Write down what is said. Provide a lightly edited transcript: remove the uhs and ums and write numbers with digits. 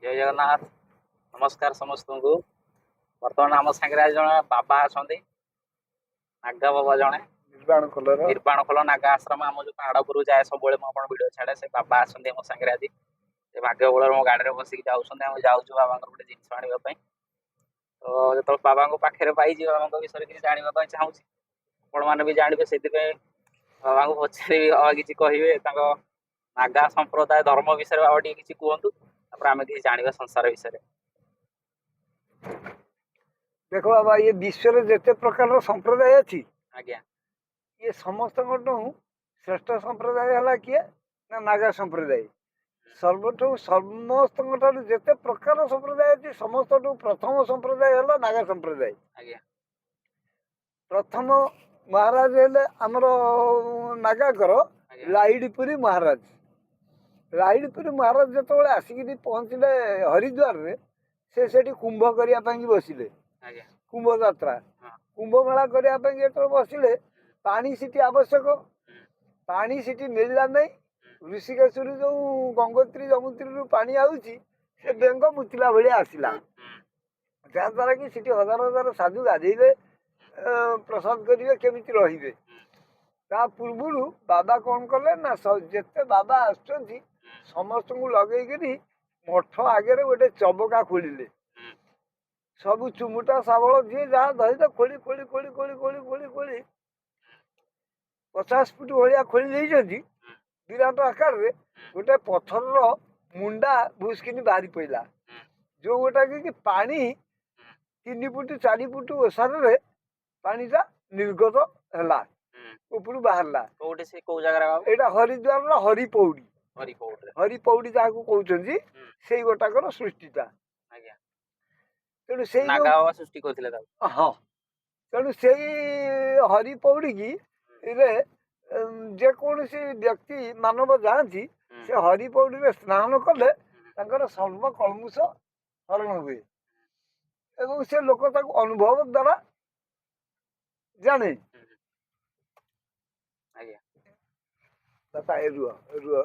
जय जगन्नाथ। नमस्कार समस्त को। बर्तमान आम सागर आज जन बाबा अच्छा नागा बाबा जड़े निर्वाण खोल नागा आश्रम आम जो पहाड़ उपरू जाए सब भिड छाड़े से बाबा आसते मो सागर आज भाग्य बल मो गाड़ी में बसिक जाऊँ बाबा गोटे जिन आने तो जो बाबा पाखे पाई बाबा विषय किसी जानवाई चाहूँ आपण मैंने भी जानवे से बाबा को पचारि बाबा किसी कहे नागा संप्रदाय धर्म विषय बाबा टी किसी कहतु आम किसी जानवा संसार विषय। देख बाबा ये विश्व जिते प्रकार संप्रदाय अच्छी आज्ञा ये समस्त श्रेष्ठ संप्रदाय है किए ना नागा संप्रदाय सर्वठू समस्त जिते प्रकार संप्रदाय अच्छी समस्त प्रथम संप्रदाय है नागा संप्रदाय। आज्ञा प्रथम महाराज हेले आमर नागाकर लाइडपुरी महाराज। लाइडपुरी महाराज जो आसिक पहुँचले हरिद्वार रे से कुंभ करने बसिले कुंभ यात्रा कुंभ मेला करने बसिले पानी सीटी आवश्यक पानी सीटी मिलला नहीं ऋषिकेश जो गंगोत्री जमुत्री पानी आउची से बेंग मुतिला भाई आसला जहाद्वारा कि सीटी हजार हजार साधु गाधेबे प्रसाद करेंगे केमी रे ता पूर्व बाबा कौन कले ना जिते बाबा आसुँच समस्त को लगे मठ आगे गोटे चबका खोलिले सब चुमुटा शावल जी जहाँ धरते खोली खोली खोली खोली खोली खोली खोली 50 फुट भाया खोली विराट आकार रे गोटे पथर मुंडा भूसकिनी बाहरी पड़ा जो गोटा कि पानी 3 फुट 4 फुट ओसार रे पानीटा निर्गत है ऊपर बाहरला एटा हरिद्वार हरिपौड़ी हरिपौड़ी जहाँ कहते से गोटाकर सृष्टिटा तेणु से सृष्टि करथिले हाँ तेणु से हरिपौड़ी की जेकोसी व्यक्ति मानव जाती से हरिपौड़ी में स्नान कले सर्व कलमुष हरण हुए एवं से लोक अनुभव द्वारा जाने रुह रुह